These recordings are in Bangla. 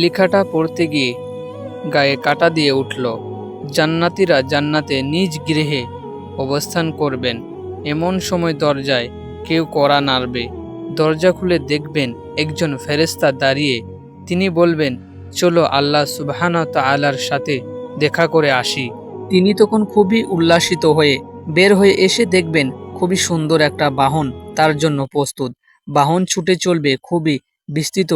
লেখাটা পড়তে গিয়ে গায়ে কাঁটা দিয়ে উঠল। জান্নাতীরা জান্নাতে নিজ গৃহে অবস্থান করবেন। এমন সময় দরজায় কেউ কড়া নাড়বে। দরজা খুলে দেখবেন একজন ফেরেশতা দাঁড়িয়ে। তিনি বলবেন, চলো আল্লাহ সুবহানাহু ওয়া তাআলার সাথে দেখা করে আসি। তিনি তখন খুবই উল্লাসিত হয়ে বের হয়ে এসে দেখবেন খুবই সুন্দর একটা বাহন তার জন্য প্রস্তুত। বাহন ছুটে চলবে খুবই বিস্তৃত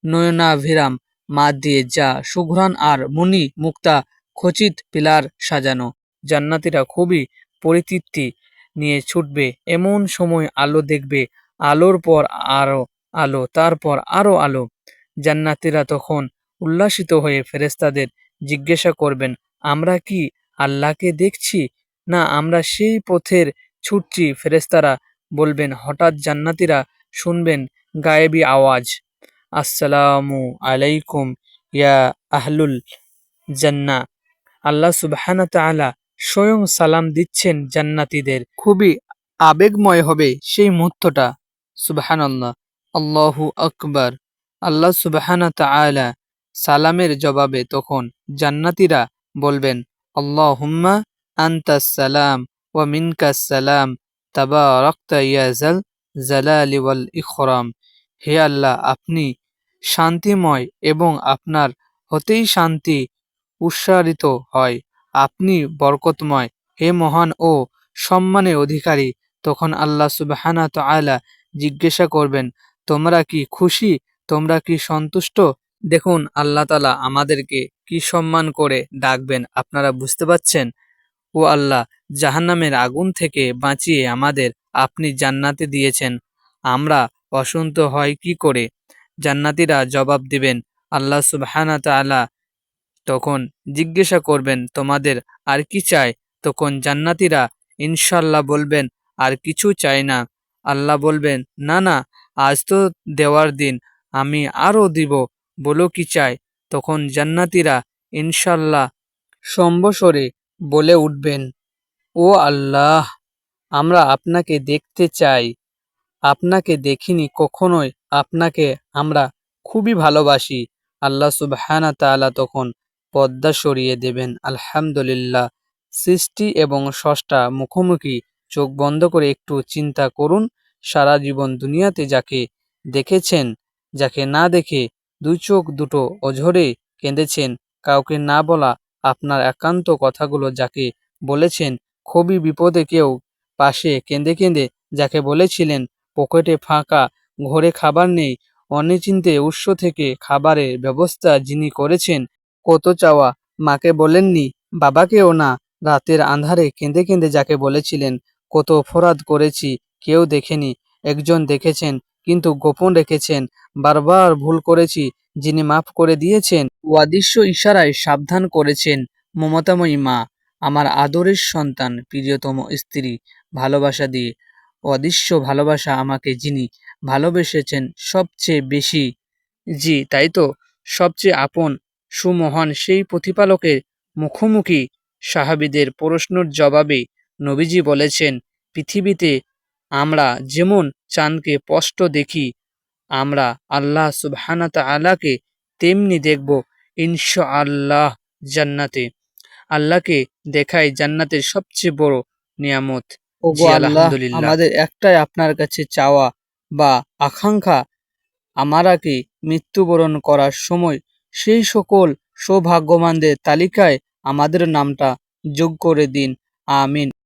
নয়নাভিরাম মাঠ দিয়ে, যা সুঘ্রাণ আর মণি মুক্তা খচিত পিলার সাজানো। জান্নাতীরা খুবই পরিতৃপ্তি নিয়ে ছুটবে। এমন সময় আলো দেখবে, আলোর পর আরো আলো, তারপর আরো আলো। জান্নাতীরা তখন উল্লাসিত হয়ে ফেরেশতাদের জিজ্ঞাসা করবেন, আমরা কি আল্লাহকে দেখছি, না আমরা সেই পথের ছুটছি? ফেরেশতারা বলবেন, হঠাৎ জান্নাতীরা শুনবেন গায়েবী আওয়াজ, আসসালামু আলাইকুম ইয়া আহলুল জান্নাহ। আল্লাহ সুবহানাহু ওয়া তাআলা স্বয়ং সালাম দিচ্ছেন জান্নাতীদের। খুবই আবেগময় হবে সেই মুহূর্তটা। সুবহানাল্লাহ, আল্লাহু আকবার। আল্লাহ সুবহানাহু ওয়া তাআলা সালামের জবাবে তখন জান্নাতীরা বলবেন, আল্লাহুম্মা আনতাস সালাম ওয়া মিনকাস সালাম, তাবারাকতা ইয়া যাল জালালি ওয়াল ইকরাম। হে আল্লাহ, আপনি শান্তিময় এবং আপনার হতেই শান্তি উচ্চারিত হয়। আপনি বরকতময়, হে মহান ও সম্মানের অধিকারী। তখন আল্লাহ সুবহানাহু ওয়া তাআলা জিজ্ঞাসা করবেন, তোমরা কি খুশি, তোমরা কি সন্তুষ্ট? দেখুন আল্লাহ তাআলা আমাদেরকে কি সম্মান করে ডাকবেন, আপনারা বুঝতে পাচ্ছেন? ও আল্লাহ, জাহান্নামের আগুন থেকে বাঁচিয়ে আমাদের আপনি জান্নাতে দিয়েছেন, আমরা অসন্ত হয় কি করে? জান্নাতীরা জবাব দিবেন, আল্লাহ সুবহানাহু ওয়া তাআলা তখন জিজ্ঞাসা করবেন, তোমাদের আর কি চাই? তখন জান্নাতীরা ইনশাআল্লাহ বলবেন, আর কিছু চাই না। আল্লাহ বলবেন, না না, আজ তো দেওয়ার দিন, আমি আরো দিব, বলো কি চাই? তখন জান্নাতীরা ইনশাআল্লাহ সম্বস্বরে বলে উঠবেন, ও আল্লাহ, আমরা আপনাকে দেখতে চাই, আপনাকে দেখিনি কখনোই, আপনাকে আমরা খুবই ভালোবাসি। আল্লাহ সুবহানাহু ওয়া তাআলা তখন পর্দা সরিয়ে দেবেন। আলহামদুলিল্লাহ। সৃষ্টি এবং স্রষ্টা মুখোমুখি। চোখ বন্ধ করে একটু চিন্তা করুন, সারা জীবন দুনিয়াতে যাকে দেখেছেন, যাকে না দেখে দুই চোখ দুটো অঝরে কেঁদেছেন, কাউকে না বলা আপনার একান্ত কথাগুলো যাকে বলেছেন, খুবই বিপদে কেউ পাশে কেঁদে কেঁদে যাকে বলেছিলেন, পকেটে ফাঁকা, ঘরে খাবার নেই, অনিশ্চিন্তে উৎস থেকে খাবারের ব্যবস্থা যিনি করেছেন, কত চাওয়া মাকে বলেননি, বাবাকেও না, রাতের আঁধারে কেঁদে কেঁদে যাকে বলেছিলেন, কত অপরাধ করেছি, কেউ দেখেনি, একজন দেখেছেন কিন্তু গোপন রেখেছেন, বারবার ভুল করেছি, যিনি মাফ করে দিয়েছেন, অদৃশ্য ইশারায় সাবধান করেছেন। মমতাময়ী মা, আমার আদরের সন্তান, প্রিয়তম স্ত্রী, ভালোবাসা দিয়ে অদৃশ্য ভালোবাসা আমাকে যিনি ভালোবেসেছেন সবচেয়ে বেশি, জি তাই তো, সবচেয়ে আপন সুমহান সেই প্রতিপালকের মুখোমুখি সাহাবীদের প্রশ্নের জবাবে নবীজি বলেছেন, পৃথিবীতে আমরা যেমন চাঁদকে স্পষ্ট দেখি, আমরা আল্লাহ সুবহানাহু ওয়া তাআলাকে তেমনি দেখব ইনশাআল্লাহ জান্নাতে। আল্লাহকে দেখাই জান্নাতের সবচেয়ে বড় নিয়ামত। ওগো জি আল্লাহ, আলহামদুলিল্লাহ। আমাদের একটাই আপনার কাছে চাওয়া বা আকাঙ্ক্ষা, আমরা কি মৃত্যুবরণ করার সময় সেই সকল সৌভাগ্যবানদের তালিকায় আমাদের নামটা যোগ করে দিন। আমিন।